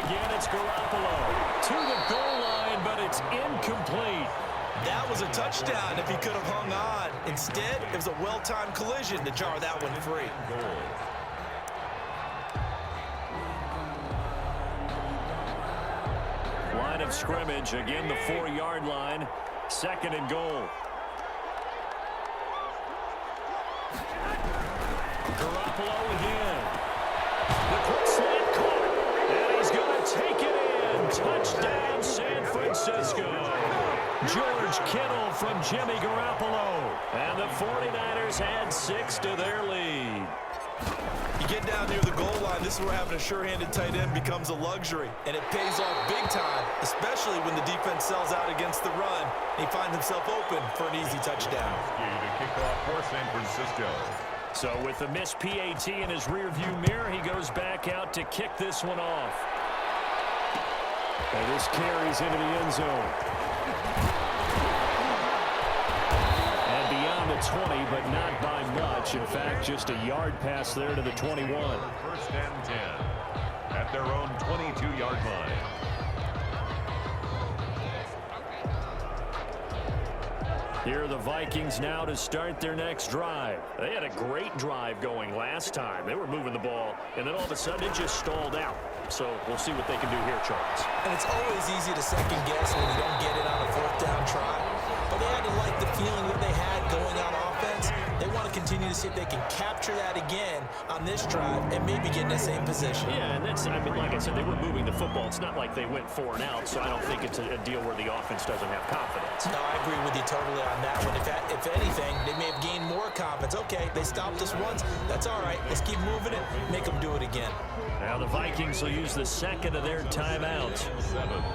again. It's Garoppolo to the goal line, but it's incomplete. That was a touchdown if he could have hung on. Instead, it was a well-timed collision to jar that one free. Line of scrimmage, again the 4-yard line. 2nd and goal. Garoppolo again. The quick slant caught, and he's going to take it in. Touchdown, San Francisco. George Kittle from Jimmy Garoppolo. And the 49ers add 6 to their lead. You get down near the goal line, this is where having a sure-handed tight end becomes a luxury. And it pays off big time, especially when the defense sells out against the run. He finds himself open for an easy touchdown. To kick off for San Francisco. So with the missed PAT in his rearview mirror, he goes back out to kick this one off. And this carries into the end zone. And beyond the 20, but not by much. In fact, just a yard pass there to the 21. 1st and 10 at their own 22-yard line. Here are the Vikings now to start their next drive. They had a great drive going last time. They were moving the ball, and then all of a sudden it just stalled out. So we'll see what they can do here, Charles. And it's always easy to second guess when you don't get it on a 4th down try. But they had to like the feeling that they had going on offense. They want to continue to see if they can capture that again on this drive and maybe get in the same position. Yeah, and that's, I mean, like I said, they were moving the football. It's not like they went 4 and out, so I don't think it's a deal where the offense doesn't have confidence. No, I agree with you totally on that one. If anything, they may have gained more confidence. Okay, they stopped us once. That's all right. Let's keep moving it. Make them do it again. Now the Vikings will use the 2nd of their timeouts,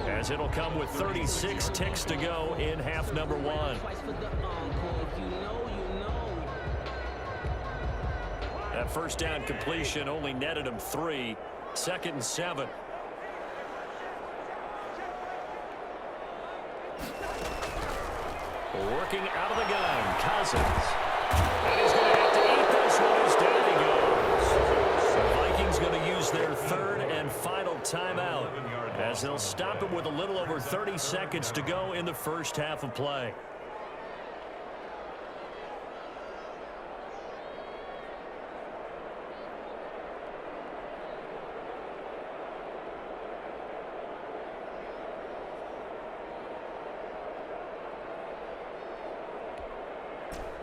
as it'll come with 36 ticks to go in half number 1. That 1st down completion only netted him 3. 2nd and 7. Working out of the gun, Cousins. And he's going to have to eat this one as down he goes. The Vikings going to use their 3rd and final timeout, as they'll stop it with a little over 30 seconds to go in the 1st half of play.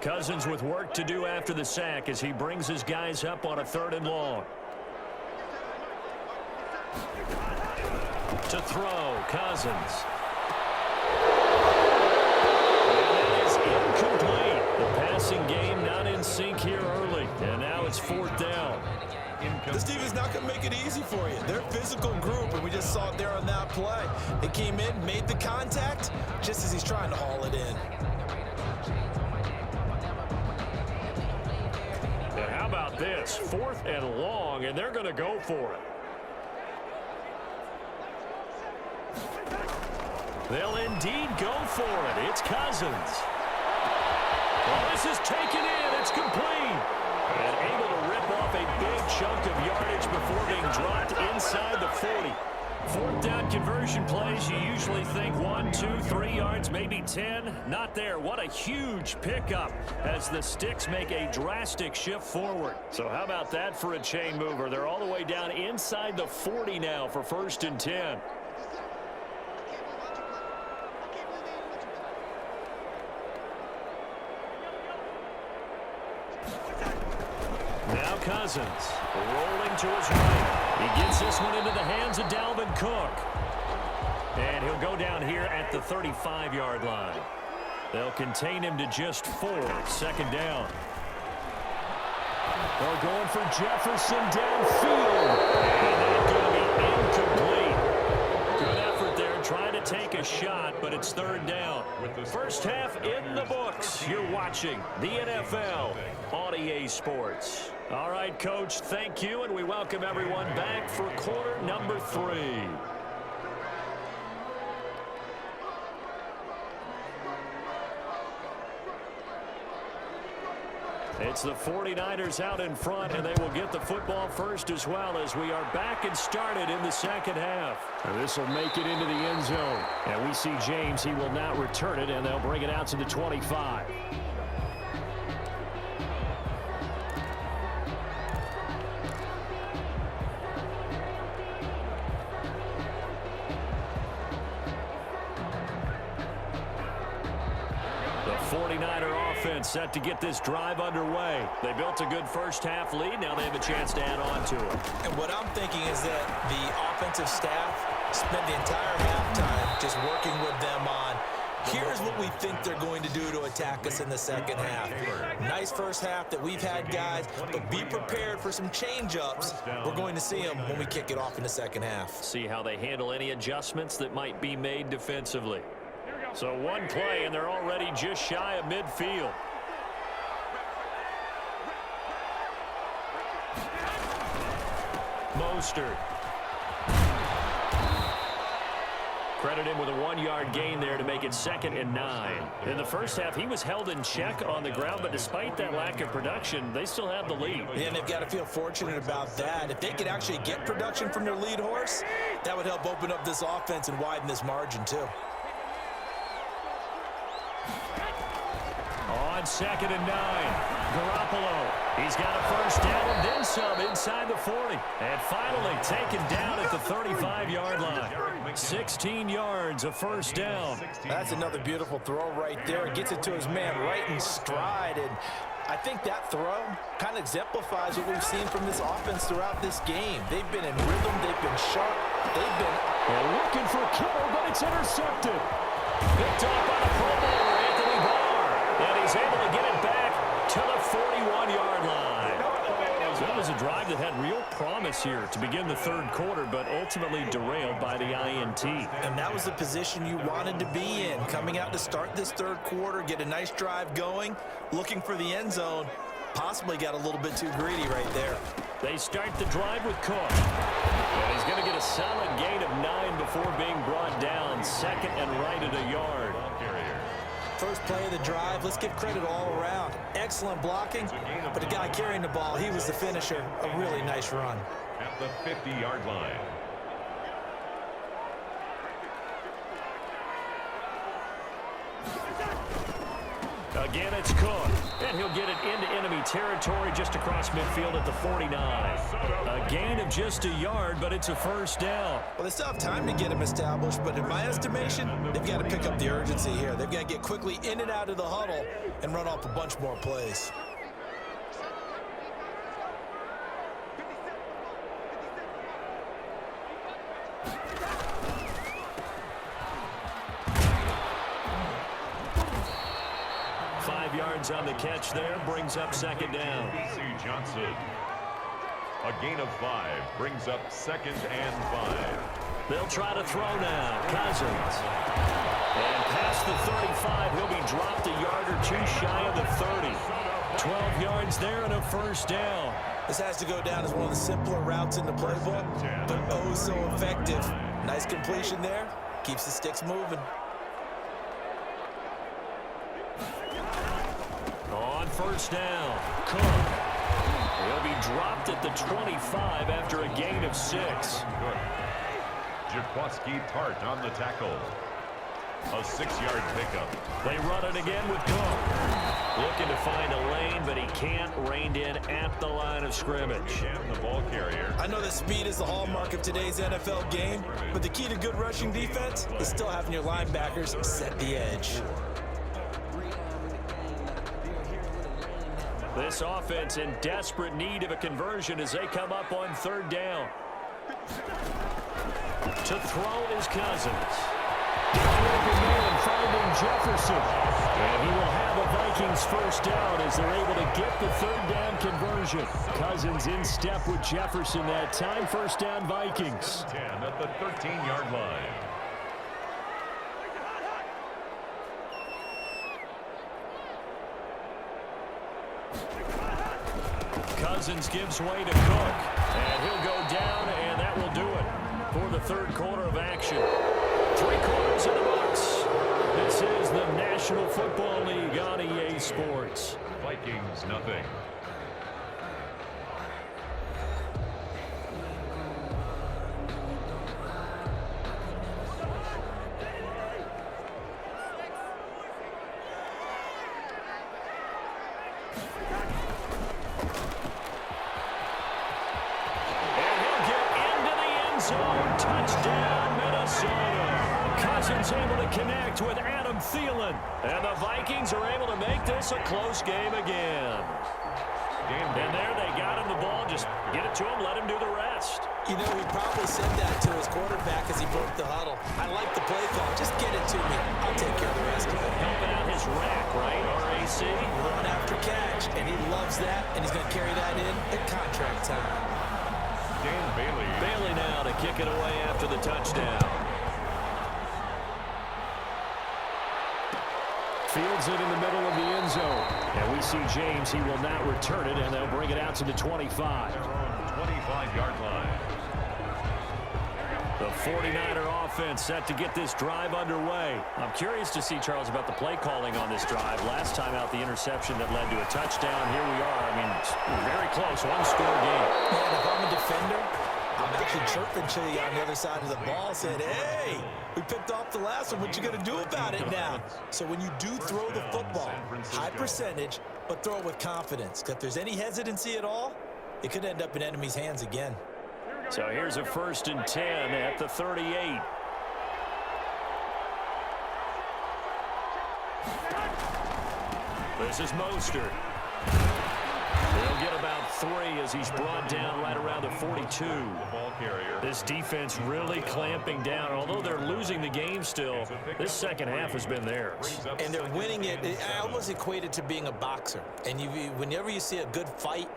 Cousins with work to do after the sack as he brings his guys up on a 3rd and long. To throw, Cousins. And that is incomplete. The passing game not in sync here early. And now it's 4th down. This team is not going to make it easy for you. They're a physical group, and we just saw it there on that play. They came in, made the contact, just as he's trying to haul it in. And how about this? 4th and long, and they're going to go for it. They'll indeed go for it. It's Cousins. Well, this is taken in. It's complete. And able to rip off a big chunk of yardage before being dropped inside the 40. 4th down conversion plays, you usually think 1, 2, 3 yards, maybe 10. Not there. What a huge pickup as the sticks make a drastic shift forward. So how about that for a chain mover? They're all the way down inside the 40 now for 1st and 10. Now Cousins rolling to his right. He gets this one into the hands of Dalvin Cook. And he'll go down here at the 35-yard line. They'll contain him to just 4. 2nd down. They're going for Jefferson downfield. And that's going to be incomplete. Good effort there trying to take a shot, but it's 3rd down. With the 1st half in the books, you're watching the NFL on EA Sports. All right, Coach, thank you, and we welcome everyone back for quarter number 3. It's It's the 49ers out in front, and they will get the football first as well as we are back and started in the second half. And this will make it into the end zone. And we see James. He will not return it, and they'll bring it out to the 25. The 49er offense set to get this drive underway. They built a good first half lead. Now they have a chance to add on to it. And what I'm thinking is that the offensive staff spent the entire halftime just working with them on, here's what we think they're going to do to attack us in the second half. Nice first half that we've had, guys, but be prepared for some change-ups. We're going to see them when we kick it off in the second half. See how they handle any adjustments that might be made defensively. So one play, and they're already just shy of midfield. Mostert. Credit him with a 1-yard gain there to make it 2nd and 9. In the first half, he was held in check on the ground, but despite that lack of production, they still have the lead. Yeah, and they've got to feel fortunate about that. If they could actually get production from their lead horse, that would help open up this offense and widen this margin too. On 2nd and 9, Garoppolo. He's got a first down and then some inside the 40. And finally taken down at the 35-yard line. 16 yards, a first down. That's another beautiful throw right there. It gets it to his man right in stride. And I think that throw kind of exemplifies what we've seen from this offense throughout this game. They've been in rhythm. They've been sharp. They've been looking for Kittle, but it's intercepted. Picked off by the Pro Bowler, Anthony Barr. And he's able to get it back to the 41-yard line. So that was a drive that had real promise here to begin the third quarter, but ultimately derailed by the INT. And that was the position you wanted to be in, coming out to start this third quarter, get a nice drive going, looking for the end zone. Possibly got a little bit too greedy right there. They start the drive with Cook. And he's going to get a solid gain of 9 before being brought down. 2nd and right at a yard. First play of the drive, let's give credit all around. Excellent blocking, but the guy carrying the ball, he was the finisher. A really nice run. At the 50-yard line. Again, it's Cook. And he'll get it into enemy territory just across midfield at the 49. A gain of just a yard, but it's a first down. Well, they still have time to get him established, but in my estimation, they've got to pick up the urgency here. They've got to get quickly in and out of the huddle and run off a bunch more plays. Yards on the catch there, brings up 2nd down. C. Johnson. A gain of 5 brings up 2nd and 5. They'll try to throw now. Cousins. And past the 35, he'll be dropped a yard or two shy of the 30. 12 yards there and a first down. This has to go down as one of the simpler routes in the playbook, but oh so effective. Nice completion there. Keeps the sticks moving. On first down, Cook. He'll be dropped at the 25 after a gain of 6. Jaquaski Tart on the tackle. A 6-yard pickup. They run it again with Cook. Looking to find a lane, but he can't. Reined in at the line of scrimmage. And the ball carrier. I know that speed is the hallmark of today's NFL game, but the key to good rushing defense is still having your linebackers set the edge. This offense in desperate need of a conversion as they come up on 3rd down. To throw is Cousins. Finding Jefferson. And he will have a Vikings first down as they're able to get the 3rd down conversion. Cousins in step with Jefferson that time. First down Vikings. 10 at the 13-yard line. Cousins gives way to Cook. And he'll go down, and that will do it for the third quarter of action. 3 quarters in the books. This is the National Football League on EA Sports. Vikings, nothing. Touchdown, Minnesota. Cousins able to connect with Adam Thielen. And the Vikings are able to make this a close game again. And there they got him the ball. Just get it to him, let him do the rest. You know, he probably said that to his quarterback as he broke the huddle. I like the play call. Just get it to me. I'll take care of the rest of it. Helping out his rack, right? RAC. Run after catch. And he loves that. And he's going to carry that in at contract time. Dan Bailey. Bailey now to kick it away after the touchdown. Fields it in the middle of the end zone. And we see James. He will not return it, and they'll bring it out to the 25. They're on the 25-yard line. The 49er offense set to get this drive underway. I'm curious to see, Charles, about the play calling on this drive. Last time out, the interception that led to a touchdown. Here we are. I mean, it's very close. One-score game. Man, if I'm a defender, I'm actually chirping to you on the other side of the ball, saying, hey, we picked off the last one. What you going to do about it now? So when you do throw the football, high percentage, but throw it with confidence. Because if there's any hesitancy at all, it could end up in enemy's hands again. So here's a 1st and 10 at the 38. This is Mostert. He'll get about 3 as he's brought down right around the 42. Ball carrier. This defense really clamping down. Although they're losing the game still, this second half has been theirs. And they're winning it. I almost equate it to being a boxer. And whenever you see a good fight,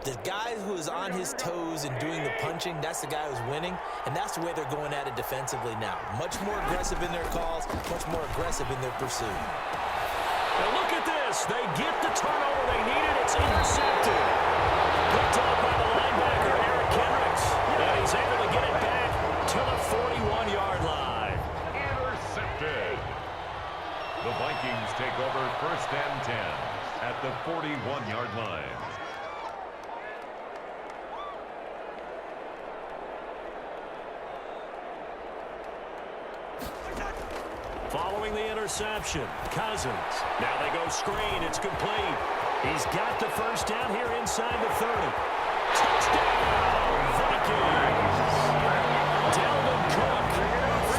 the guy who is on his toes and doing the punching, that's the guy who's winning, and that's the way they're going at it defensively now. Much more aggressive in their calls, much more aggressive in their pursuit. Now look at this. They get the turnover they needed. It's intercepted. Picked up by the linebacker, Eric Kendricks. And he's able to get it back to the 41-yard line. Intercepted. The Vikings take over 1st and 10 at the 41-yard line. Following the interception, Cousins. Now they go screen. It's complete. He's got the first down here inside the 30. Touchdown, Vikings. Dalvin Cook,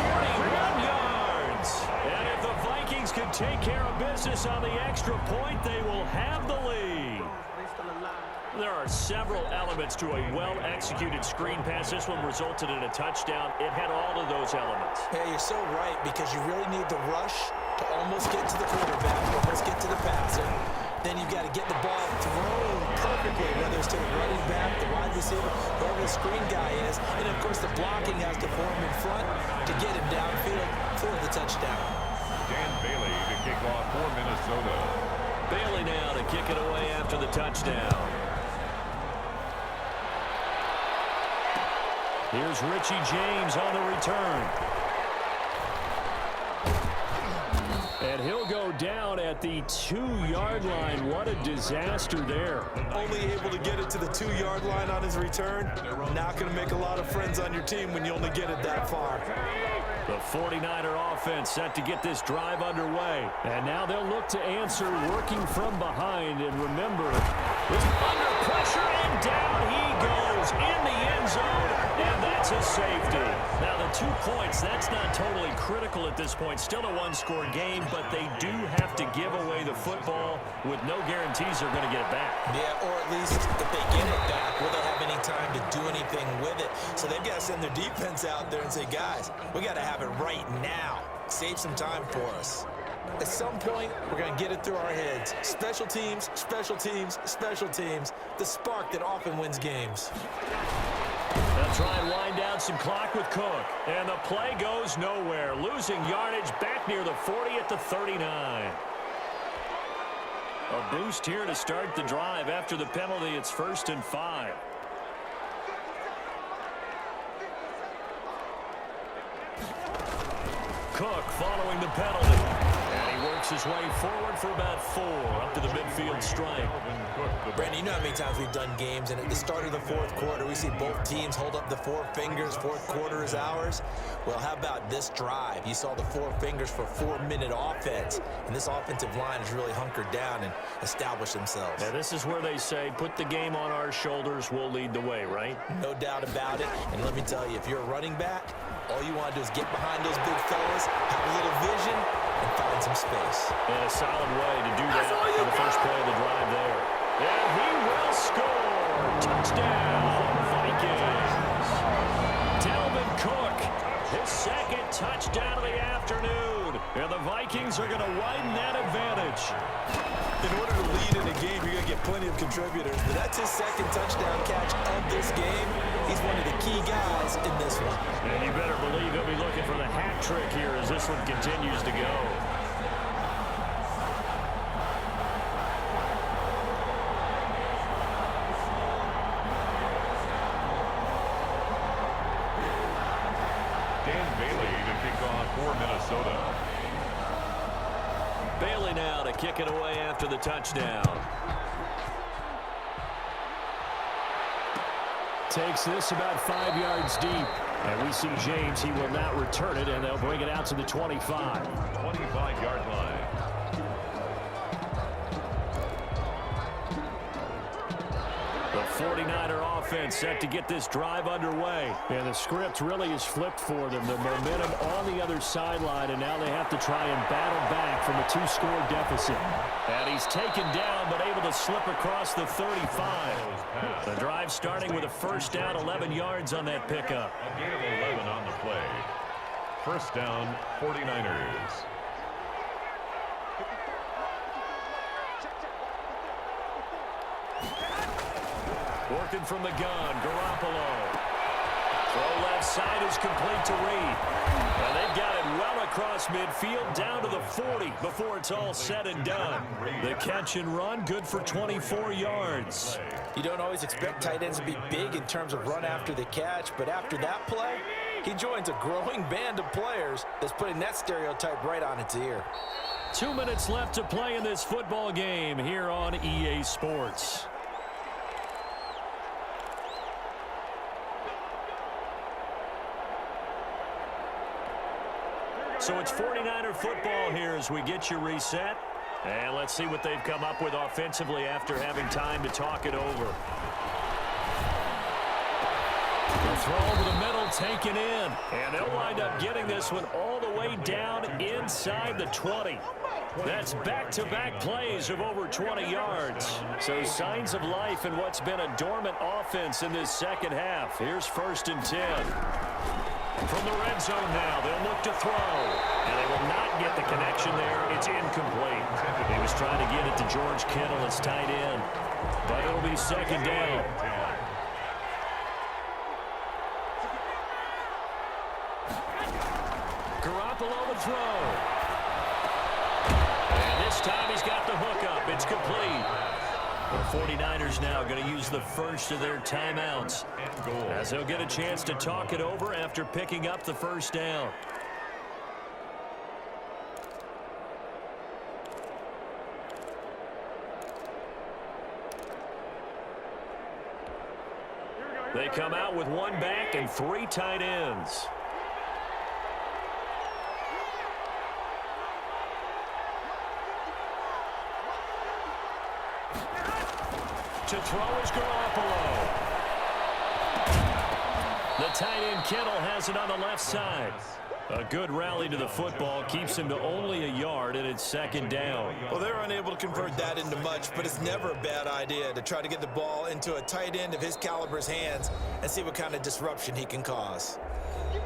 41 yards. And if the Vikings can take care of business on the extra point, they will have the lead. There are several elements to a well-executed screen pass. This one resulted in a touchdown. It had all of those elements. Yeah, you're so right, because you really need the rush to almost get to the quarterback, almost get to the passer. Then you've got to get the ball thrown perfectly, whether it's to the running back, the wide receiver, whoever the screen guy is. And, of course, the blocking has to form in front to get him downfield for the touchdown. Dan Bailey to kick off for Minnesota. Bailey now to kick it away after the touchdown. Here's Richie James on the return. And he'll go down at the 2-yard line. What a disaster there. Only able to get it to the 2-yard line on his return. Not going to make a lot of friends on your team when you only get it that far. The 49er offense set to get this drive underway. And now they'll look to answer working from behind. And remember, it's under pressure, and down he goes in the end zone. And that's a safety. Now, the 2 points, that's not totally critical at this point. Still a one-score game, but they do have to give away the football with no guarantees they're going to get it back. Yeah, or at least if they get it back, will they have any time to do anything with it? So they've got to send their defense out there and say, guys, we got to have it right now. Save some time for us. At some point, we're going to get it through our heads. Special teams, special teams, special teams. The spark that often wins games. They'll try and wind down some clock with Cook. And the play goes nowhere. Losing yardage back near the 40 at the 39. A boost here to start the drive. After the penalty, it's 1st and 5. Cook following the penalty. And he works his way forward for about 4 up to the midfield stripe. Brandon, you know how many times we've done games, and at the start of the fourth quarter, we see both teams hold up the 4 fingers, fourth quarter is ours. Well, how about this drive? You saw the 4 fingers for 4-minute offense, and this offensive line has really hunkered down and established themselves. Now, this is where they say, put the game on our shoulders, we'll lead the way, right? No doubt about it, and let me tell you, if you're a running back, all you want to do is get behind those big fellas, have a little vision, and find some space. And a solid way to do that for the first play of the drive there. And he will score. Touchdown, Vikings. Dalvin Cook, his second touchdown of the afternoon. And the Vikings are going to widen that advantage. In order to lead in a game, you're going to get plenty of contributors, but that's his second touchdown catch of this game. He's one of the key guys in this one. And you better believe he'll be looking for the hat trick here as this one continues to go. Dan Bailey to kick off for Minnesota. Bailey now to kick it away after the touchdown. Takes this about 5 yards deep. And we see James, he will not return it, and they'll bring it out to the 25. 25-yard line. The 49er offense set to get this drive underway. And the script really is flipped for them. The momentum on the other sideline, and now they have to try and battle back from a 2-score deficit. And he's taken down, but able to slip across the 35. The drive starting with a first down, 11 yards on that pickup. A gain of 11 on the play. First down, 49ers. Working from the gun, Garoppolo. Throw left side is complete to Reed. And they've got it well across midfield, down to the 40 before it's all said and done. The catch and run, good for 24 yards. You don't always expect tight ends to be big in terms of run after the catch, but after that play, he joins a growing band of players that's putting that stereotype right on its ear. 2 minutes left to play in this football game here on EA Sports. So it's 49er football here as we get you reset. And let's see what they've come up with offensively after having time to talk it over. The throw over the middle taken in. And they'll wind up getting this one all the way down inside the 20. That's back-to-back plays of over 20 yards. So signs of life in what's been a dormant offense in this second half. Here's 1st and 10. From the red zone now, they'll look to throw. And they will not get the connection there. It's incomplete. He was trying to get it to George Kittle as tight end. But it'll be 2nd down. Garoppolo to throw. And this time he's got the hook up. It's complete. The 49ers now going to use the first of their timeouts as they'll get a chance to talk it over after picking up the first down. They come out with 1 back and 3 tight ends. To throw is Garoppolo. The tight end Kittle has it on the left side. A good rally to the football keeps him to only a yard, and it's 2nd down. Well, they're unable to convert that into much, but it's never a bad idea to try to get the ball into a tight end of his caliber's hands and see what kind of disruption he can cause.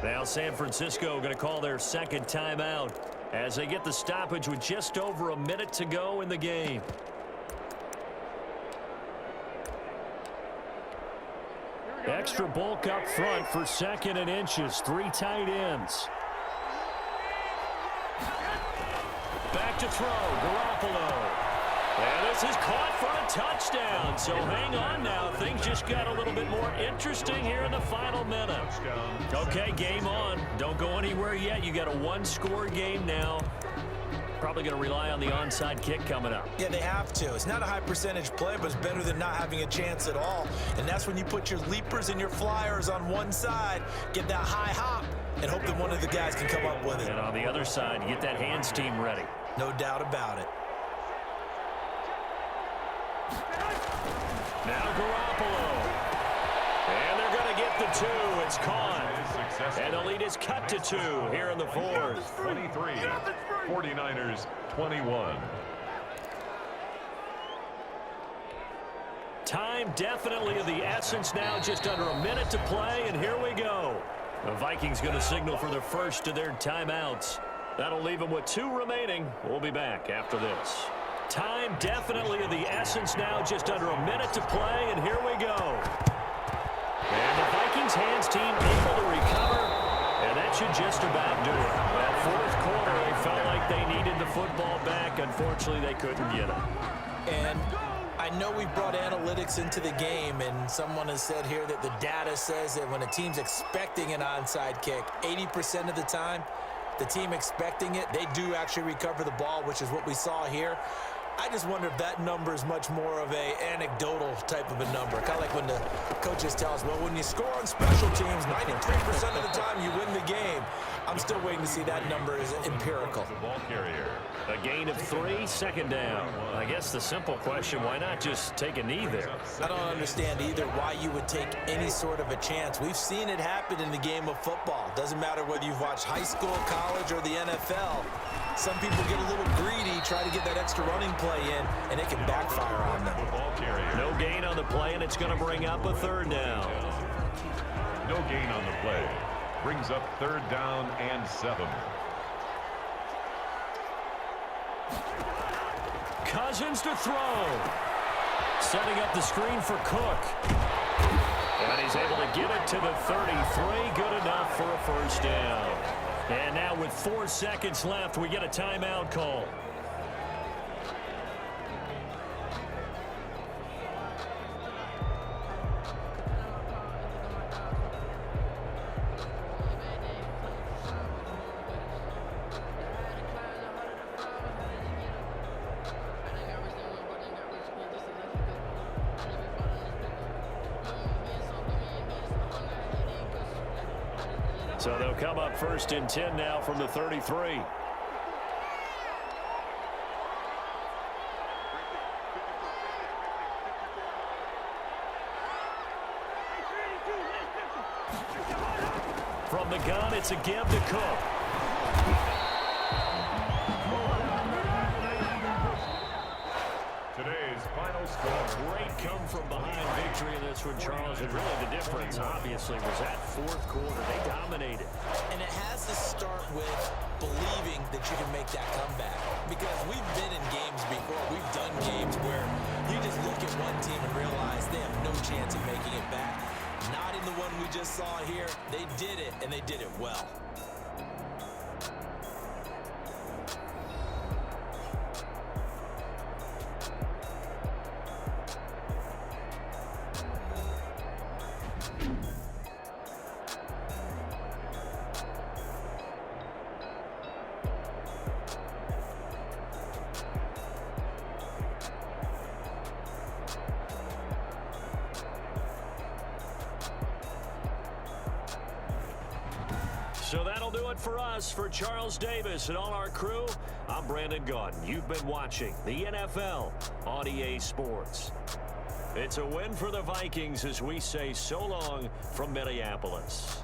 Now San Francisco going to call their 2nd timeout as they get the stoppage with just over a minute to go in the game. Extra bulk up front for 2nd and inches. 3 tight ends. Back to throw. Garoppolo. And this is caught for a touchdown. So hang on now. Things just got a little bit more interesting here in the final minute. Okay, game on. Don't go anywhere yet. You got a one-score game now. Probably going to rely on the onside kick coming up. Yeah, they have to. It's not a high percentage play, but it's better than not having a chance at all. And that's when you put your leapers and your flyers on one side, get that high hop, and hope that one of the guys can come up with it. And on the other side, get that hands team ready. No doubt about it. Now Garoppolo. And they're going to get the two. It's caught. And the lead is cut to 2 here in the fourth. 23, 49ers 21. Time definitely of the essence now, just under a minute to play, and here we go. The Vikings going to signal for the first of their timeouts. That'll leave them with 2 remaining. We'll be back after this. Time definitely of the essence now, just under a minute to play, and here we go. And the Vikings hands team able to recover, and that should just about do it. That fourth quarter, they felt like they needed the football back. Unfortunately, they couldn't get it. And I know we've brought analytics into the game, and someone has said here that the data says that when a team's expecting an onside kick, 80% of the time, the team expecting it, they do actually recover the ball, which is what we saw here. I just wonder if that number is much more of a anecdotal type of a number. Kind of like when the coaches tell us, well, when you score on special teams, 93% of the time you win the game. I'm still waiting to see that number is empirical. The ball carrier. A gain of 3, second down. I guess the simple question, why not just take a knee there? I don't understand either why you would take any sort of a chance. We've seen it happen in the game of football. Doesn't matter whether you've watched high school, college, or the NFL. Some people get a little greedy, try to get that extra running play in, and it can backfire on them. The ball carrier. No gain on the play, and it's going to bring up a 3rd down. No gain on the play. Brings up 3rd down and 7. Cousins to throw. Setting up the screen for Cook. And he's able to get it to the 33. Good enough for a first down. And now with 4 seconds left, we get a timeout call. So they'll come up 1st and 10 now from the 33. From the gun, it's a give to Cook. Today's final score. Great come-from-behind victory in this one, Charles. And really the difference, obviously, was that 4th quarter. They dominated. And it has to start with believing that you can make that comeback. Because we've been in games before. We've done games where you just look at one team and realize they have no chance of making it back. Not in the one we just saw here. They did it, and they did it well. So that'll do it for us. For Charles Davis and all our crew, I'm Brandon Gaudin. You've been watching the NFL on EA Sports. It's a win for the Vikings as we say so long from Minneapolis.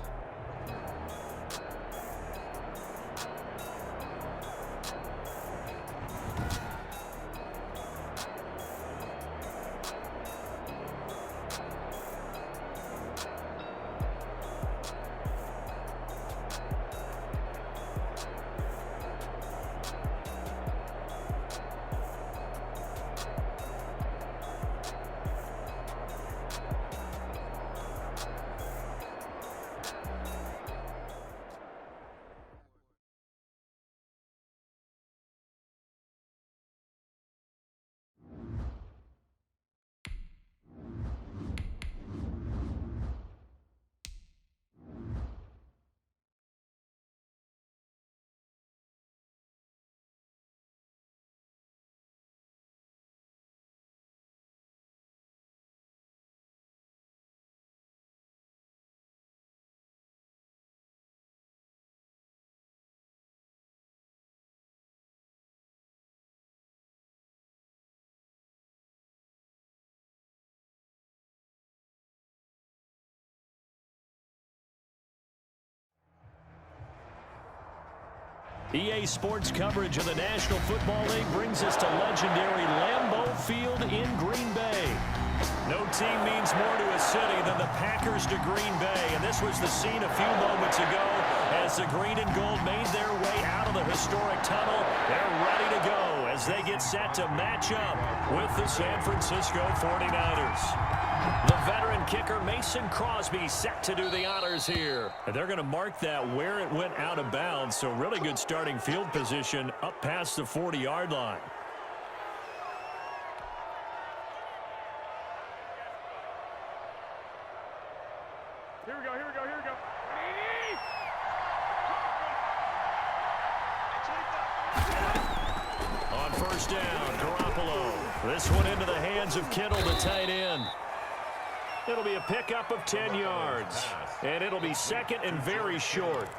EA Sports coverage of the National Football League brings us to legendary Lambeau Field in Green Bay. No team means more to a city than the Packers to Green Bay, and this was the scene a few moments ago as the green and gold made their way out of the historic tunnel. They're ready to go as they get set to match up with the San Francisco 49ers. The veteran kicker Mason Crosby set to do the honors here. And they're going to mark that where it went out of bounds, so really good starting field position up past the 40-yard line. Here we go, here we go, here we go. On first down, Garoppolo. This one into the hands of Kittle, the tight end. It'll be a pickup of 10 yards, and it'll be second and very short.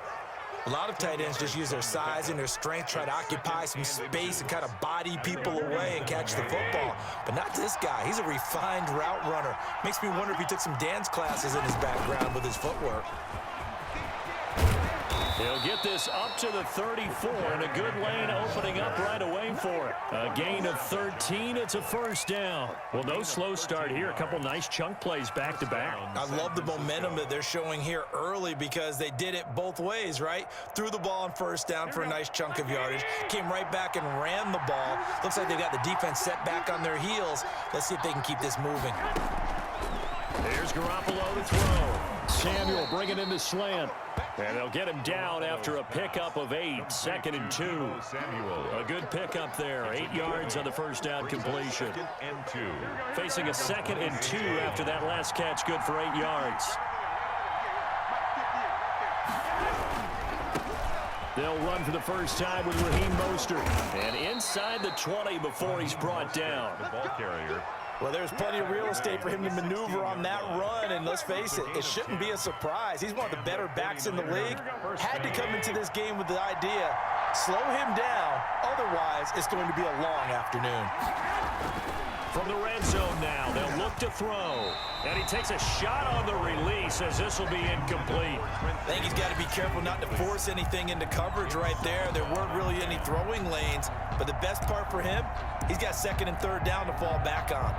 A lot of tight ends just use their size and their strength, try to occupy some space and kind of body people away and catch the football. But not this guy. He's a refined route runner. Makes me wonder if he took some dance classes in his background with his footwork. He'll get this up to the 34, and a good lane opening up right away for it. A gain of 13, it's a first down. Well, no slow start here. A couple nice chunk plays back-to-back. I love the momentum that they're showing here early because they did it both ways, right? Threw the ball on first down for a nice chunk of yardage, came right back and ran the ball. Looks like they've got the defense set back on their heels. Let's see if they can keep this moving. Here's Garoppolo to throw. Samuel bringing in the slant. And they'll get him down after a pickup of 8, second and 2. A good pickup there, 8 yards on the first down completion. Facing a second and 2 after that last catch, good for 8 yards. They'll run for the first time with Raheem Mostert. And inside the 20 before he's brought down. The ball carrier. Well, there's plenty of real estate for him to maneuver on that run, and let's face it, it shouldn't be a surprise. He's one of the better backs in the league. Had to come into this game with the idea, slow him down, otherwise it's going to be a long afternoon. From the red zone now, they'll look to throw. And he takes a shot on the release as this will be incomplete. I think he's got to be careful not to force anything into coverage right there. There weren't really any throwing lanes, but the best part for him, he's got second and third down to fall back on.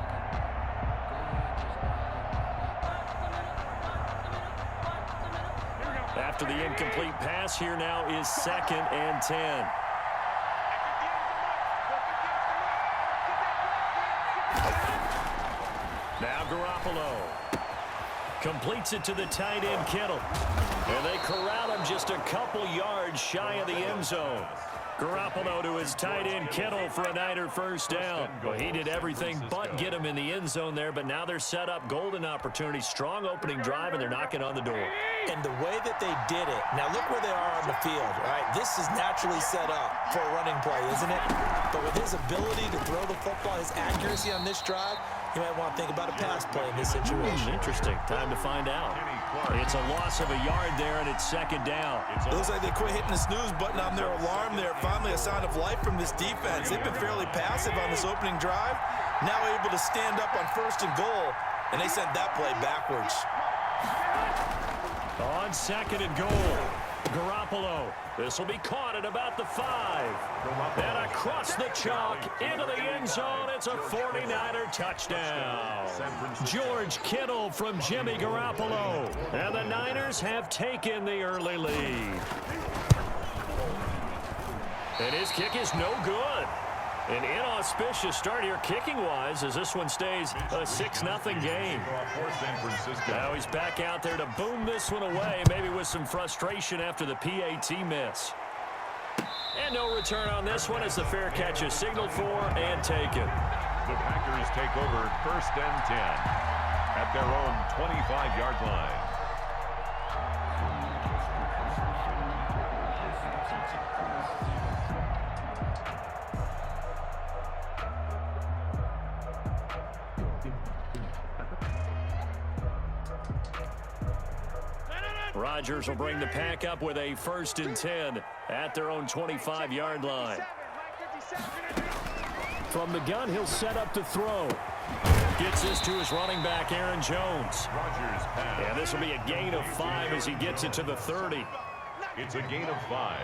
After the incomplete pass, here now is second and 10. Now Garoppolo completes it to the tight end Kittle. And they corral him just a couple yards shy of the end zone. Garoppolo to his tight end Kittle for a Niner first down. Well, he did everything but get him in the end zone there, but now they're set up golden opportunity. Strong opening drive, and they're knocking on the door. And the way that they did it, now look where they are on the field, right? This is naturally set up for a running play, isn't it? But with his ability to throw the football, his accuracy on this drive, you might want to think about a pass play in this situation. Interesting. Time to find out. It's a loss of a yard there, and it's second down. It looks like they quit hitting the snooze button on their alarm there. Finally a sign of life from this defense. They've been fairly passive on this opening drive. Now able to stand up on first and goal, and they sent that play backwards. On second and goal, Garoppolo. This will be caught at about the 5. And across the chalk into the end zone. It's a 49er touchdown. George Kittle from Jimmy Garoppolo. And the Niners have taken the early lead. And his kick is no good. An inauspicious start here kicking-wise as this one stays a 6-0 game. Now he's back out there to boom this one away, maybe with some frustration after the PAT miss. And no return on this one as the fair catch is signaled for and taken. The Packers take over first and 10 at their own 25-yard line. Rodgers will bring the pack up with a first and 10 at their own 25-yard line. From the gun, he'll set up to throw. Gets this to his running back, Aaron Jones. And this will be a gain of 5 as he gets it to the 30. It's a gain of 5.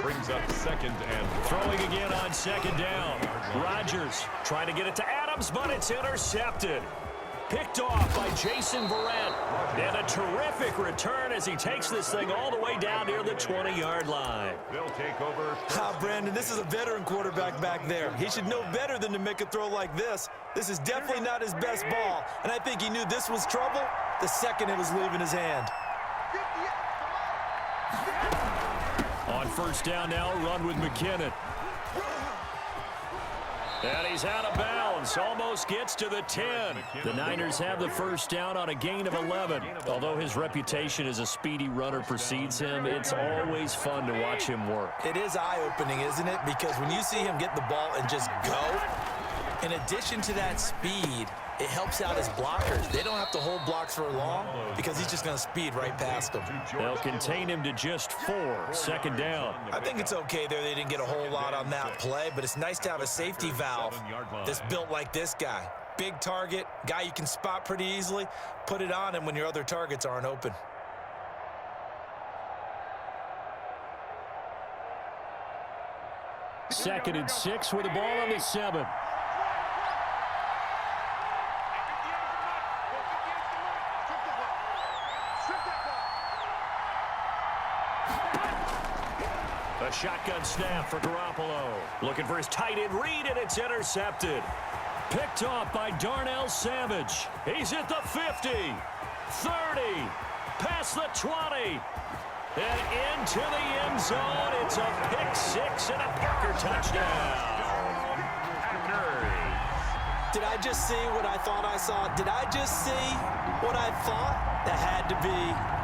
Brings up 2nd and 5. Throwing again on 2nd down. Rodgers trying to get it to Adams, but it's intercepted. Picked off by Jason Verrett. And a terrific return as he takes this thing all the way down near the 20-yard line. They'll take over. Brandon, this is a veteran quarterback back there. He should know better than to make a throw like this. This is definitely not his best ball, and I think he knew this was trouble the second it was leaving his hand. On 1st down now, a run with McKinnon. And he's out of bounds, almost gets to the 10. The Niners have the 1st down on a gain of 11. Although his reputation as a speedy runner precedes him, it's always fun to watch him work. It is eye-opening, isn't it? Because when you see him get the ball and just go, in addition to that speed, it helps out his blockers. They don't have to hold blocks for long because he's just going to speed right past them. They'll contain him to just 4. 2nd down. I think it's okay there. They didn't get a whole lot on that play, but it's nice to have a safety valve that's built like this guy. Big target, guy you can spot pretty easily. Put it on him when your other targets aren't open. Second and 6 with the ball on the 7. A shotgun snap for Garoppolo. Looking for his tight end read, and it's intercepted. Picked off by Darnell Savage. He's at the 50, 30, past the 20, and into the end zone. It's a pick 6 and a Parker touchdown. Did I just see what I thought I saw? Did I just see what I thought? That had to be.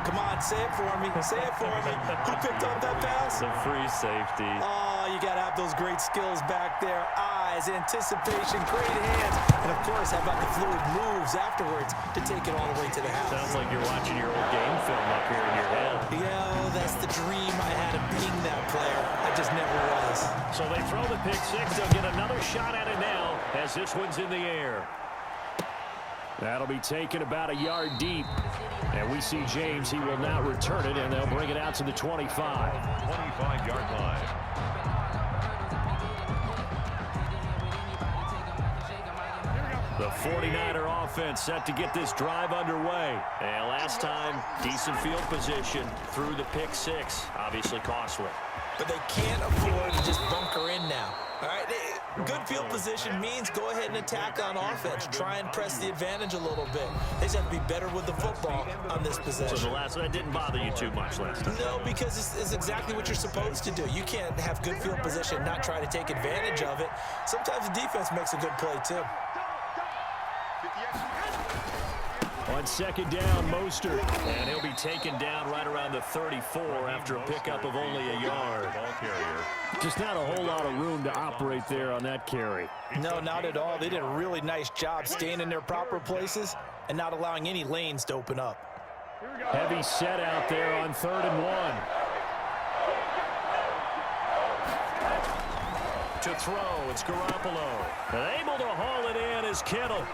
Come on, say it for me. Say it for me. Who picked up that pass? The free safety. Oh, you got to have those great skills back there. Eyes, anticipation, great hands. And, of course, how about the fluid moves afterwards to take it all the way to the house? Sounds like you're watching your old game film up here in your head. Yeah, that's the dream I had of being that player. I just never was. So they throw the pick 6. They'll get another shot at it now as this one's in the air. That'll be taken about a yard deep. And we see James. He will not return it, and they'll bring it out to the 25. 25-yard line. The 49er offense set to get this drive underway. And last time, decent field position through the pick 6. Obviously costly. But they can't afford to just bunker in now. All right, good field position means go ahead and attack on offense. Try and press the advantage a little bit. They just have to be better with the football on this possession. So that didn't bother you too much last time? No, because it's exactly what you're supposed to do. You can't have good field position and not try to take advantage of it. Sometimes the defense makes a good play, too. On 2nd down, Mostert. And he'll be taken down right around the 34 after a pickup of only a yard. Ball carrier. Just not a whole lot of room to operate there on that carry. No, not at all. They did a really nice job staying in their proper places and not allowing any lanes to open up. Heavy set out there on 3rd and 1. To throw, it's Garoppolo. And able to haul it in is Kittle.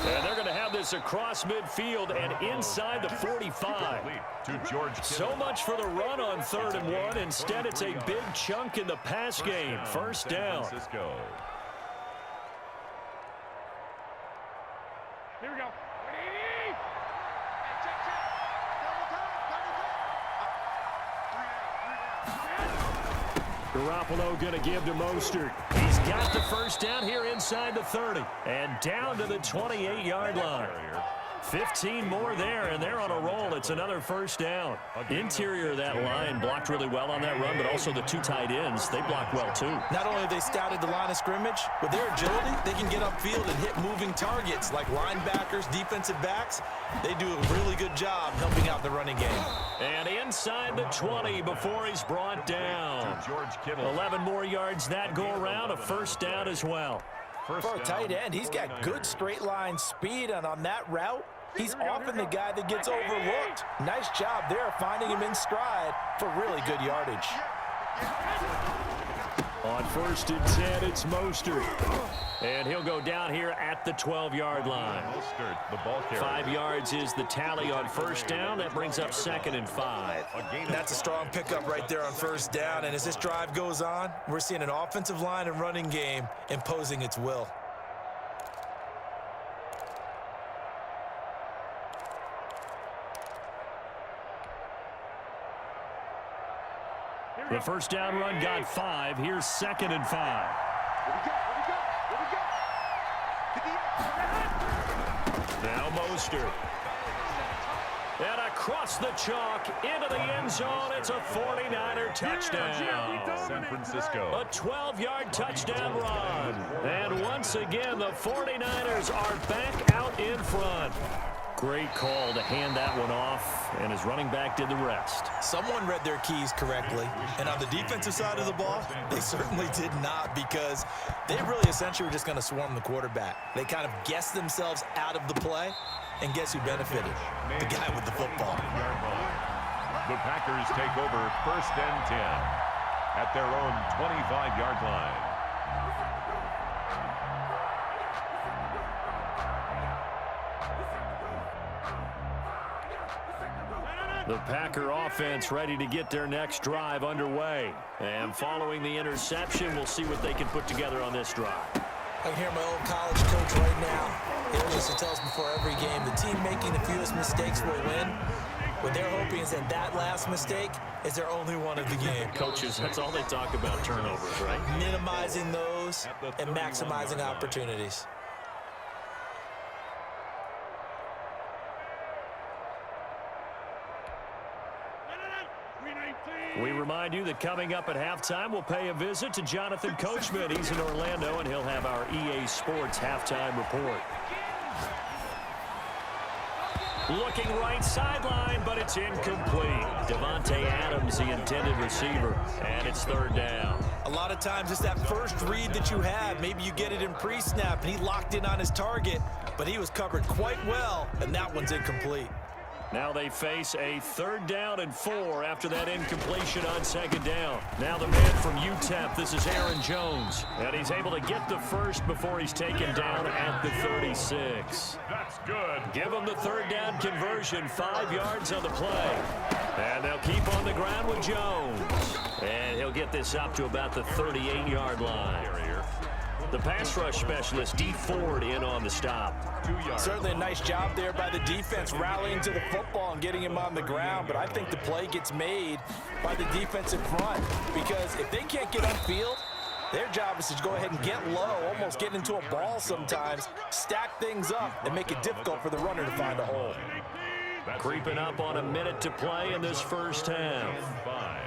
And they're going to have this across midfield and inside the 45. To George Kittle. So much for the run on 3rd and 1. Instead, it's a big chunk in the pass game. 1st down. Francisco. Here we go. Garoppolo going to give to Mostert. He's got the 1st down here inside the 30. And down to the 28-yard line. 15 more there, and they're on a roll. It's another 1st down. Interior of that line blocked really well on that run, but also the 2 tight ends, they blocked well too. Not only have they scouted the line of scrimmage, with their agility, they can get upfield and hit moving targets like linebackers, defensive backs. They do a really good job helping out the running game. And inside the 20 before he's brought down. George Kittle. 11 more yards that go around, a 1st down as well. For a tight end, he's got good straight line speed, and on that route, he's often the guy that gets overlooked. Nice job there finding him in stride for really good yardage. On 1st and 10, it's Mostert. And he'll go down here at the 12-yard line. Mostert, the ball carrier. 5 yards is the tally on 1st down. That brings up 2nd and 5. That's a strong pickup right there on 1st down. And as this drive goes on, we're seeing an offensive line and running game imposing its will. The 1st down run got 5. Here's 2nd and 5. Now Mostert. And across the chalk into the end zone. It's a 49er touchdown. San Francisco. A 12-yard touchdown run. And once again, the 49ers are back out in front. Great call to hand that one off, and his running back did the rest. Someone read their keys correctly, and on the defensive side of the ball, they certainly did not, because they really essentially were just going to swarm the quarterback. They kind of guessed themselves out of the play, and guess who benefited? The guy with the football. The Packers take over 1st and 10 at their own 25-yard line. The Packer offense ready to get their next drive underway. And following the interception, we'll see what they can put together on this drive. I can hear my old college coach right now. He always used to tell us before every game, the team making the fewest mistakes will win. What they're hoping is that that last mistake is their only one of the game. Coaches, that's all they talk about, turnovers, right? Minimizing those and maximizing opportunities. We remind you that coming up at halftime, we'll pay a visit to Jonathan Coachman. He's in Orlando, and he'll have our EA Sports halftime report. Looking right sideline, but it's incomplete. Devontae Adams, the intended receiver, and it's 3rd down. A lot of times it's that first read that you have. Maybe you get it in pre-snap, and he locked in on his target, but he was covered quite well, and that one's incomplete. Now they face a 3rd down and 4 after that incompletion on 2nd down. Now the man from UTEP, this is Aaron Jones. And he's able to get the first before he's taken down at the 36. That's good. Give him the 3rd down conversion, 5 yards on the play. And they'll keep on the ground with Jones. And he'll get this up to about the 38-yard line. The pass rush specialist, D. Ford, in on the stop. 2 yards. Certainly a nice job there by the defense rallying to the football and getting him on the ground, but I think the play gets made by the defensive front, because if they can't get upfield, their job is to go ahead and get low, almost get into a ball sometimes, stack things up, and make it difficult for the runner to find a hole. Creeping up on a minute to play in this first half. 5.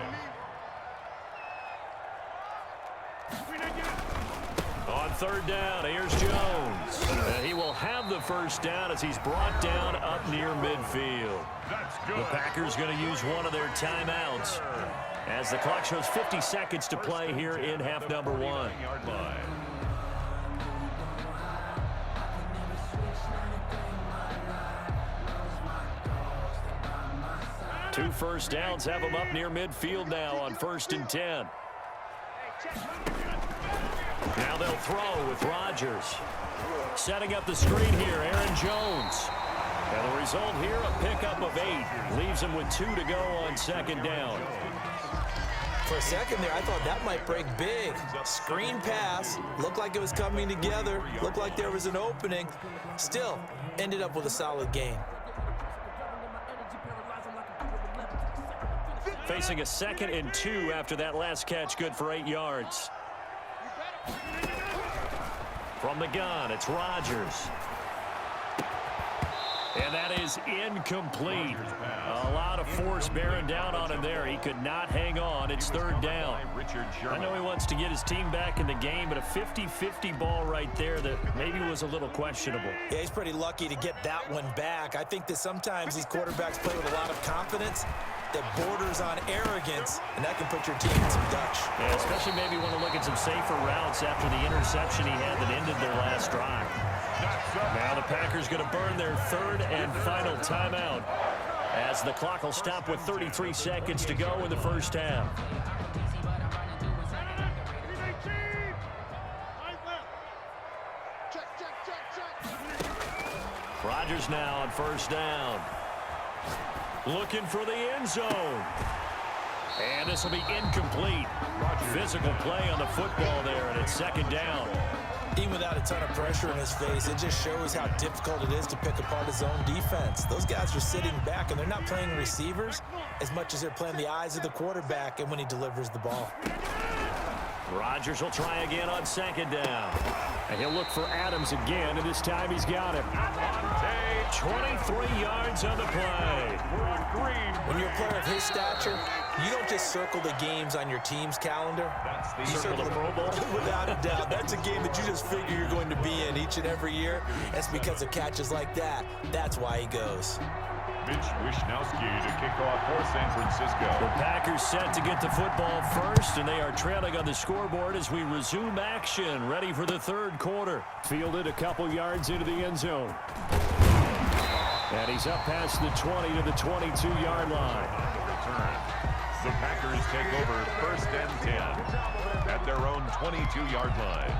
On 3rd down, here's Jones. And he will have the 1st down as he's brought down up near midfield. That's good. The Packers going to use one of their timeouts as the clock shows 50 seconds to play here in half number 1. Yard line. Two 1st downs have them up near midfield now on 1st and 10. Now they'll throw with Rodgers. Setting up the screen here, Aaron Jones. And the result here, a pickup of 8. Leaves him with 2 to go on 2nd down. For a second there, I thought that might break big. Screen pass. Looked like it was coming together. Looked like there was an opening. Still, ended up with a solid gain. Facing a 2nd and 2 after that last catch, good for 8 yards. From the gun, it's Rodgers. And that is incomplete. A lot of force bearing down on him there. He could not hang on. It's 3rd down. I know he wants to get his team back in the game, but a 50-50 ball right there that maybe was a little questionable. Yeah, he's pretty lucky to get that one back. I think that sometimes these quarterbacks play with a lot of confidence that borders on arrogance, and that can put your team in some Dutch. Yeah, especially maybe want to look at some safer routes after the interception he had that ended their last drive. Now the Packers going to burn their 3rd and final timeout as the clock will stop with 33 seconds to go in the first half. Rodgers now on first down. Looking for the end zone. And this will be incomplete. Physical play on the football there, and it's second down. Even without a ton of pressure in his face, it just shows how difficult it is to pick apart his own defense. Those guys are sitting back, and they're not playing receivers as much as they're playing the eyes of the quarterback and when he delivers the ball. Rodgers will try again on second down. And he'll look for Adams again, and this time he's got him. 23 yards on the play. When you're a player of his stature, you don't just circle the games on your team's calendar. You circle the Pro Bowl? Without a doubt. That's a game that you just figure you're going to be in each and every year. That's because of catches like that. That's why he goes. Mitch Wishnowsky to kick off for San Francisco. The Packers set to get the football first, and they are trailing on the scoreboard as we resume action, ready for the third quarter. Fielded a couple yards into the end zone. And he's up past the 20 to the 22-yard line. On the return, the Packers take over first and 10 at their own 22-yard line.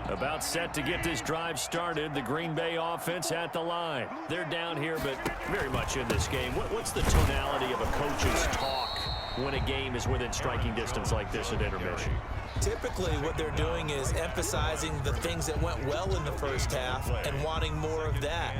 About set to get this drive started. The Green Bay offense at the line. They're down here, but very much in this game. What's the tonality of a coach's talk when a game is within striking distance like this at intermission? Typically, what they're doing is emphasizing the things that went well in the first half and wanting more of that.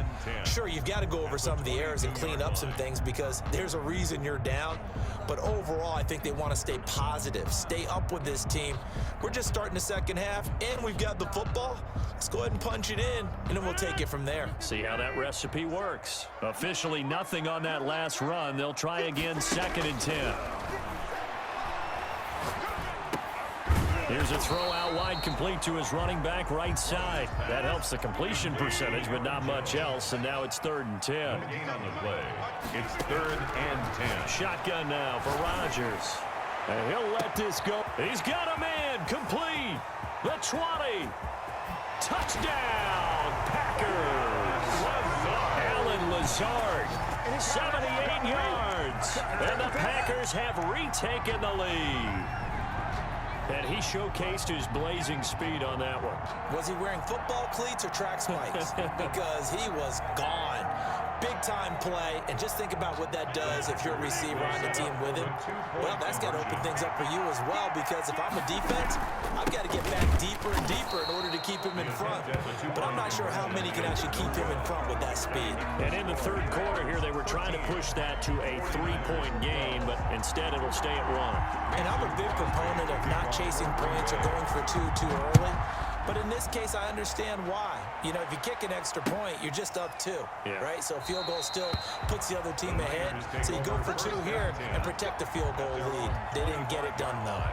Sure, you've got to go over some of the errors and clean up some things because there's a reason you're down. But overall, I think they want to stay positive, stay up with this team. We're just starting the second half, and we've got the football. Let's go ahead and punch it in, and then we'll take it from there. See how that recipe works. Officially nothing on that last run. They'll try again, second and 10. Here's a throw out wide, complete to his running back right side. That helps the completion percentage, but not much else, and now it's third and 10. Gain on the play. It's third and 10. Shotgun now for Rodgers. And he'll let this go. He's got him in, complete. The 20. Touchdown, Packers. Alan Lazard, 78 yards. And the Packers have retaken the lead. And he showcased his blazing speed on that one. Was he wearing football cleats or track spikes? Because he was gone. Big-time play, and just think about what that does if you're a receiver on the team with him. Well, that's got to open things up for you as well, because if I'm a defense, I've got to get back deeper and deeper in order to keep him in front. But I'm not sure how many can actually keep him in front with that speed. And in the third quarter here, they were trying to push that to a 3-point game, but instead it'll stay at 1. And I'm a big proponent of not chasing points or going for two too early. But in this case, I understand why. You know, if you kick an extra point, you're just up 2, right? So field goal still puts the other team ahead. So you go for 2 here and protect the field goal lead. They didn't get it done, though.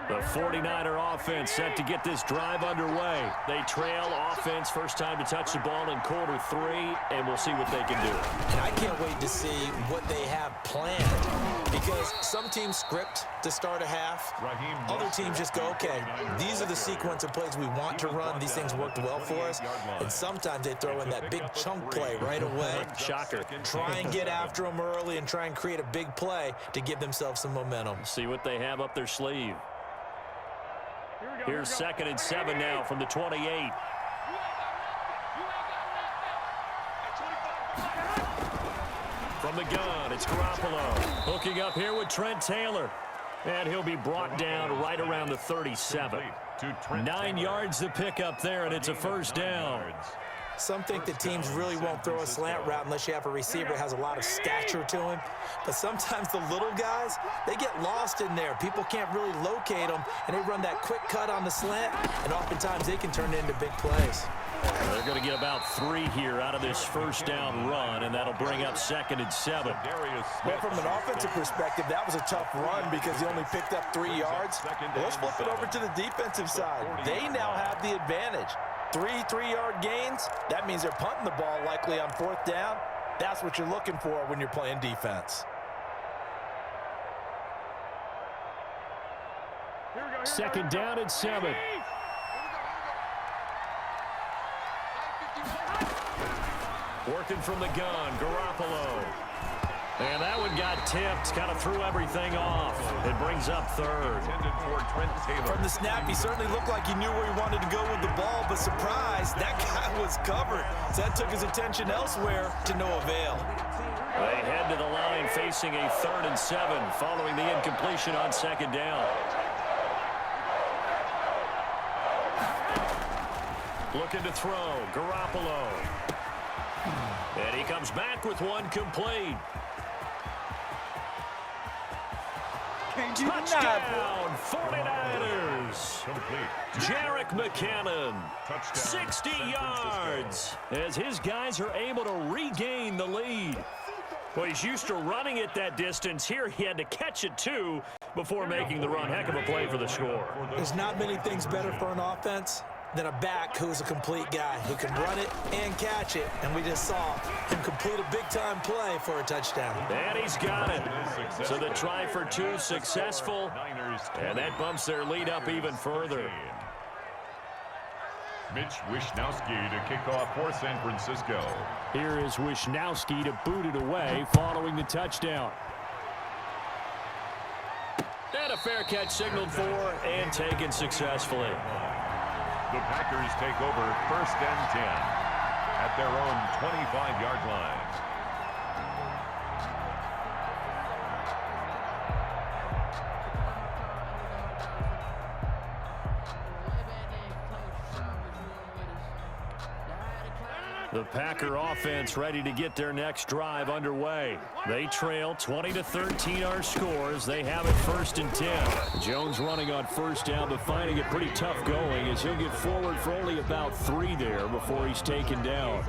The 49er offense set to get this drive underway. They trail offense, first time to touch the ball in quarter 3, and we'll see what they can do. And I can't wait to see what they have planned, because some teams script to start a half. Other teams just go, okay, these are the sequence of plays we want to run. These things worked well for us. And sometimes they throw in that big chunk play right away. Shocker. Try and get after them early and try and create a big play to give themselves some momentum. See what they have up their sleeve. Here's second and 7 now from the 28. From the gun, it's Garoppolo. Hooking up here with Trent Taylor. And he'll be brought down right around the 37. 9 yards to pick up there, and it's a first down. Some think that teams really won't throw a slant route unless you have a receiver that has a lot of stature to him. But sometimes the little guys, they get lost in there. People can't really locate them, and they run that quick cut on the slant, and oftentimes they can turn it into big plays. They're going to get about 3 here out of this first down run, and that'll bring up second and 7. Well, from an offensive perspective, that was a tough run because he only picked up 3 yards. Well, let's flip it over to the defensive side. They now have the advantage. 3 3-yard gains, that means they're punting the ball likely on 4th down. That's what you're looking for when you're playing defense. Here we go. Second down and 7. Working from the gun, Garoppolo. And that one got tipped, kind of threw everything off. It brings up third. From the snap, he certainly looked like he knew where he wanted to go with the ball, but surprise, that guy was covered. So that took his attention elsewhere to no avail. They head to the line facing a 3rd and 7 following the incompletion on second down. Looking to throw, Garoppolo. And he comes back with one complete. Touchdown, 49ers. Jerick McKinnon, 60 yards, as his guys are able to regain the lead. Well, he's used to running it that distance. Here he had to catch it, too, before making the run. Heck of a play for the score. There's not many things better for an offense than a back who's a complete guy who can run it and catch it. And we just saw him complete a big-time play for a touchdown. And he's got it. So the try for 2 successful, and that bumps their lead up even further. Mitch Wishnowsky to kick off for San Francisco. Here is Wishnowsky to boot it away following the touchdown. And a fair catch signaled for and taken successfully. The Packers take over 1st and 10 at their own 25-yard line. The Packer offense ready to get their next drive underway. They trail 20-13 our scores. They have it 1st and 10. Jones running on 1st down, but finding it pretty tough going as he'll get forward for only about 3 there before he's taken down.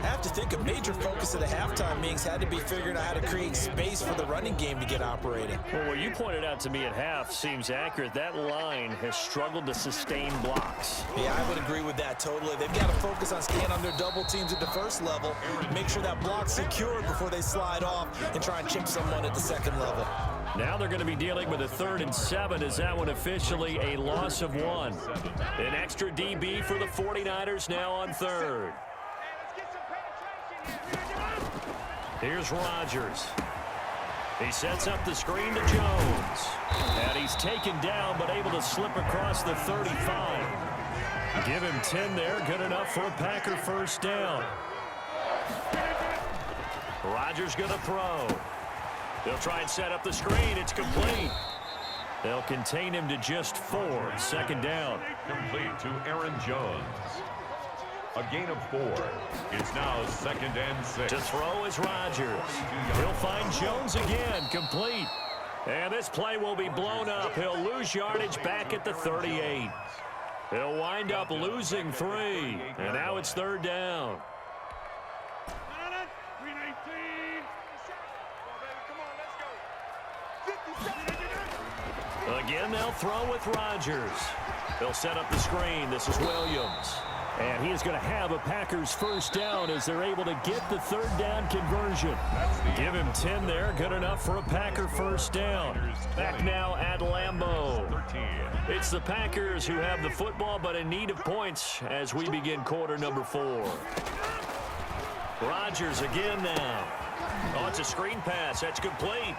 I have to think a major focus of the halftime meetings had to be figuring out how to create space for the running game to get operating. Well, what you pointed out to me at half seems accurate. That line has struggled to sustain blocks. Yeah, I would agree with that totally. They've got to focus on staying on their double teams at the first level, make sure that block's secured before they slide off and try and chip someone at the second level. Now they're going to be dealing with a 3rd and 7 as that one officially a loss of 1. An extra DB for the 49ers now on 3rd. Here's Rodgers. He sets up the screen to Jones. And he's taken down but able to slip across the 35. Give him 10 there. Good enough for a Packer 1st down. Rodgers going to throw. They'll try and set up the screen. It's complete. They'll contain him to just 4. 2nd down. Complete to Aaron Jones. A gain of 4. It's now 2nd and 6. To throw is Rodgers. He'll find Jones again. Complete. And this play will be blown up. He'll lose yardage back at the 38. He'll wind up losing 3. And now it's 3rd down. Again, they'll throw with Rodgers. They'll set up the screen. This is Williams. And he is going to have a Packers 1st down as they're able to get the 3rd down conversion. Give him 10 there. Good enough for a Packer 1st down. Back now at Lambeau. It's the Packers who have the football but in need of points as we begin quarter number 4. Rodgers again now. Oh, it's a screen pass. That's complete.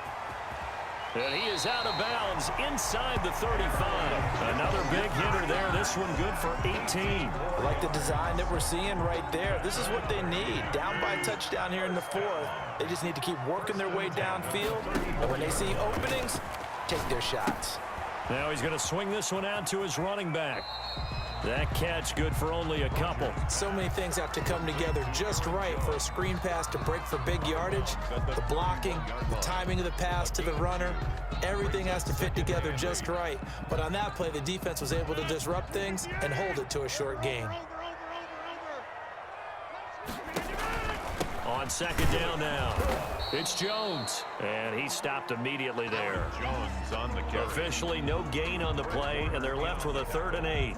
And he is out of bounds inside the 35. Another big hitter there. This one good for 18. Like the design that we're seeing right there. This is what they need. Down by a touchdown here in the 4th. They just need to keep working their way downfield. And when they see openings, take their shots. Now he's going to swing this one out to his running back. That catch good for only a couple. So many things have to come together just right for a screen pass to break for big yardage. The blocking, the timing of the pass to the runner, everything has to fit together just right. But on that play, the defense was able to disrupt things and hold it to a short gain. On 2nd down now, it's Jones. And he stopped immediately there. Jones on the carry. Officially no gain on the play, and they're left with a 3rd and 8.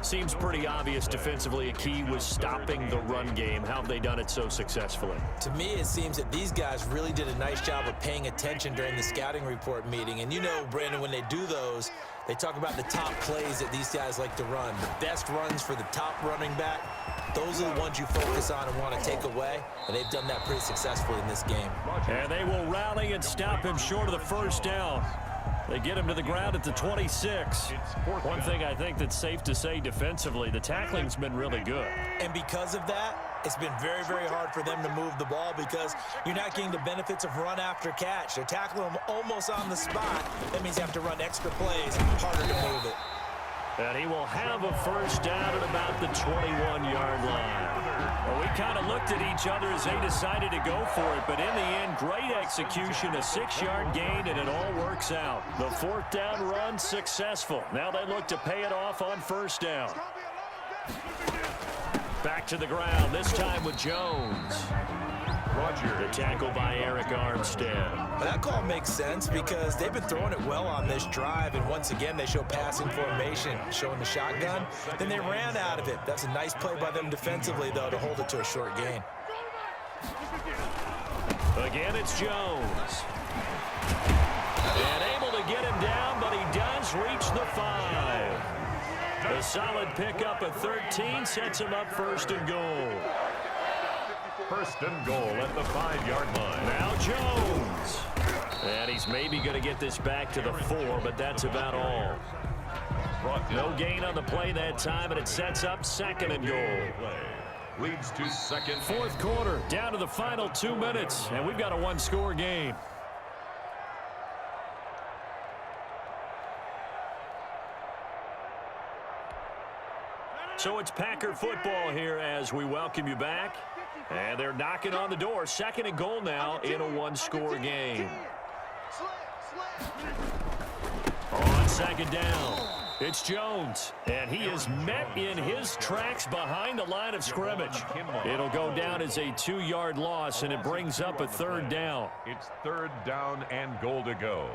Seems pretty obvious defensively a key was stopping the run game. How have they done it so successfully? To me, it seems that these guys really did a nice job of paying attention during the scouting report meeting. And you know, Brandon, when they do those, They talk about the top plays that these guys like to run. The best runs for the top running back, those are the ones you focus on and want to take away, and they've done that pretty successfully in this game. And they will rally and stop him short of the first down. They get him to the ground at the 26. One thing I think that's safe to say defensively, the tackling's been really good. And because of that, it's been very, very hard for them to move the ball because you're not getting the benefits of run after catch. They're tackling them almost on the spot. That means you have to run extra plays, harder to move it. And he will have a first down at about the 21-yard line. Well, we kind of looked at each other as they decided to go for it, but in the end, great execution, a 6-yard gain, and it all works out. The fourth down run successful. Now they look to pay it off on first down. Back to the ground, this time with Jones. The tackle by Eric Armstead. Well, that call makes sense because they've been throwing it well on this drive, and once again, they show passing formation, showing the shotgun. Then they ran out of it. That's a nice play by them defensively, though, to hold it to a short gain. Again, it's Jones. And able to get him down, but he does reach the 5. A solid pickup at 13 sets him up first and goal. First and goal at the 5-yard line. Now Jones. And he's maybe going to get this back to the 4, but that's about all. No gain on the play that time, and it sets up second and goal. Leads to second. Fourth quarter, down to the final 2 minutes, and we've got a one-score game. So it's Packer football here as we welcome you back. And they're knocking on the door. Second and goal now in a one-score game. On second down, it's Jones. And he is met in his tracks behind the line of scrimmage. It'll go down as a 2-yard loss, and it brings up a third down. It's third down and goal to go.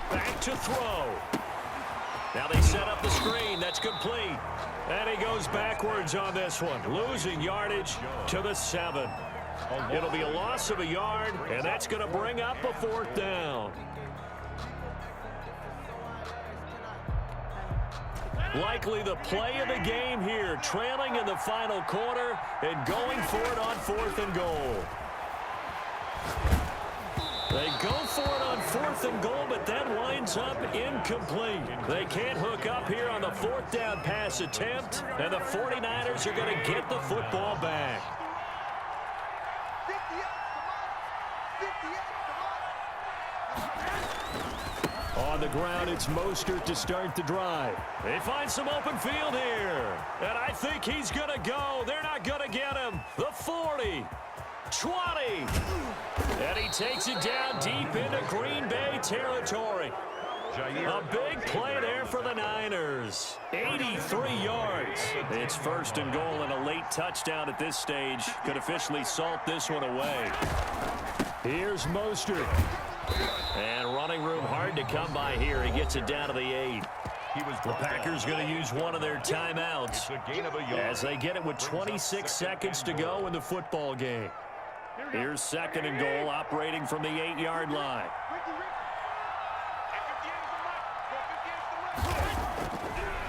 Back to throw. Now they set up the screen. That's complete. And he goes backwards on this one, losing yardage to the 7. It'll be a loss of a yard, and that's going to bring up a fourth down. Likely the play of the game here, trailing in the final quarter and going for it on fourth and goal. They go for it on fourth and goal, but that winds up incomplete. They can't hook up here on the fourth down pass attempt, and the 49ers are going to get the football back. On the ground, it's Mostert to start the drive. They find some open field here, and I think he's going to go. They're not going to get him. The 40. 20. And he takes it down deep into Green Bay territory. A big play there for the Niners. 83 yards. It's first and goal, and a late touchdown at this stage could officially salt this one away. Here's Mostert. And running room hard to come by here. He gets it down to the 8. The Packers going to use one of their timeouts as they get it with 26 seconds to go in the football game. Here's second and goal, operating from the 8-yard line.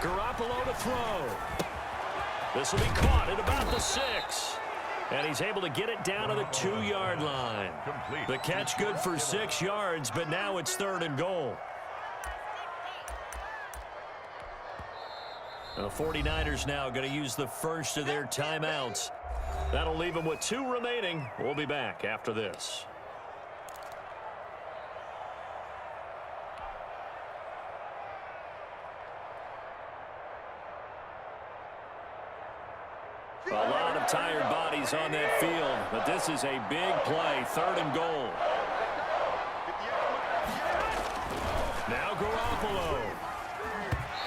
Garoppolo to throw. This will be caught at about the 6. And he's able to get it down to the 2-yard line. The catch good for 6 yards, but now it's third and goal. The 49ers now going to use the first of their timeouts. That'll leave them with 2 remaining. We'll be back after this. A lot of tired bodies on that field, but this is a big play, third and goal. Now Garoppolo.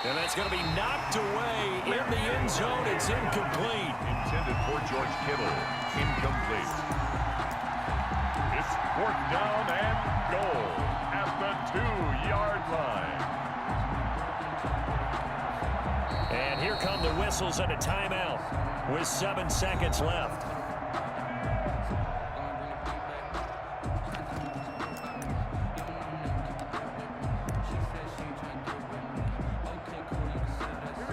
And that's going to be knocked away in the end zone. It's incomplete. Intended for George Kittle. Incomplete. It's fourth down and goal at the 2-yard line. And here come the whistles and a timeout with 7 seconds left.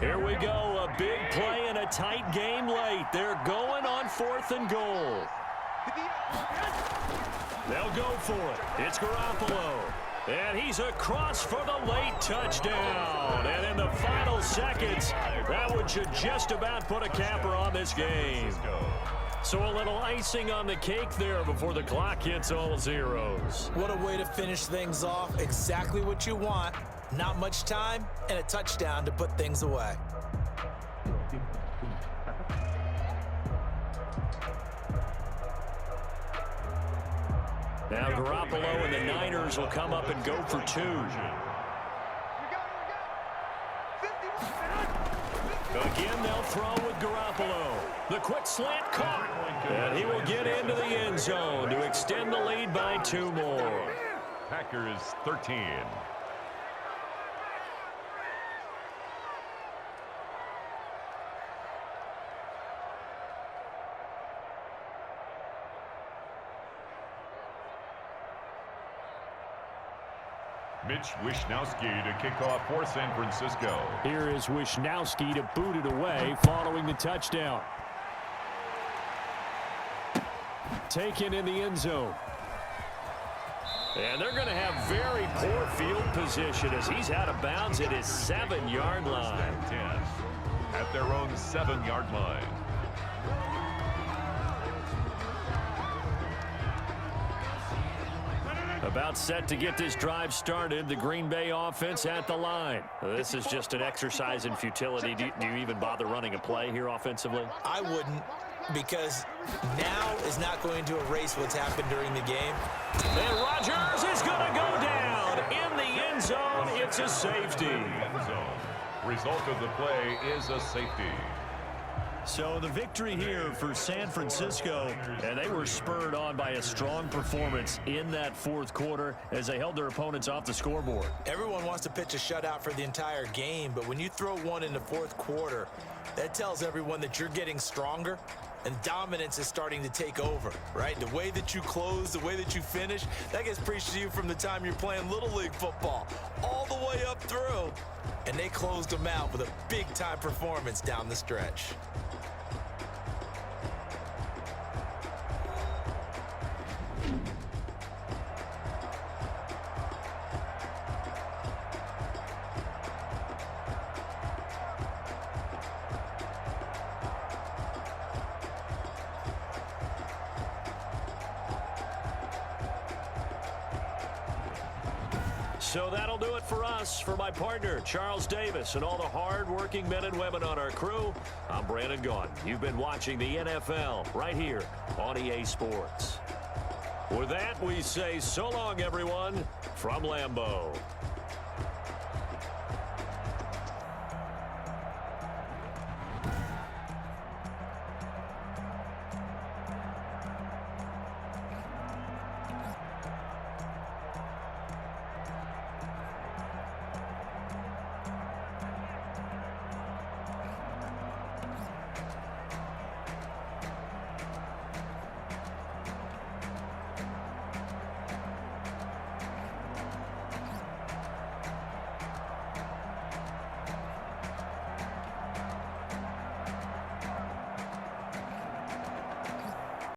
Here we go, a big play and a tight game late. They're going on 4th and goal. They'll go for it. It's Garoppolo. And he's across for the late touchdown. And in the final seconds, that one should just about put a capper on this game. So a little icing on the cake there before the clock hits all zeros. What a way to finish things off. Exactly what you want. Not much time and a touchdown to put things away. Now Garoppolo and the Niners will come up and go for 2. Again, they'll throw with Garoppolo. The quick slant caught. And he will get into the end zone to extend the lead by 2 more. Packers 13. Mitch Wishnowsky to kick off for San Francisco. Here is Wishnowsky to boot it away following the touchdown. Taken in the end zone. And they're going to have very poor field position as he's out of bounds at his 7-yard line. 10 at their own 7-yard line. About set to get this drive started, the Green Bay offense at the line. This is just an exercise in futility. Do you even bother running a play here offensively? I wouldn't, because now is not going to erase what's happened during the game. And Rodgers is going to go down in the end zone. It's a safety. End zone. Result of the play is a safety. So the victory here for San Francisco, and they were spurred on by a strong performance in that 4th quarter as they held their opponents off the scoreboard. Everyone wants to pitch a shutout for the entire game, but when you throw one in the 4th quarter, that tells everyone that you're getting stronger and dominance is starting to take over, right? The way that you close, the way that you finish, that gets preached to you from the time you're playing Little League football all the way up through. And they closed them out with a big-time performance down the stretch. So that'll do it for us. For my partner, Charles Davis, and all the hard-working men and women on our crew, I'm Brandon Gaughan. You've been watching the NFL right here on EA Sports. With that, we say so long, everyone, from Lambeau.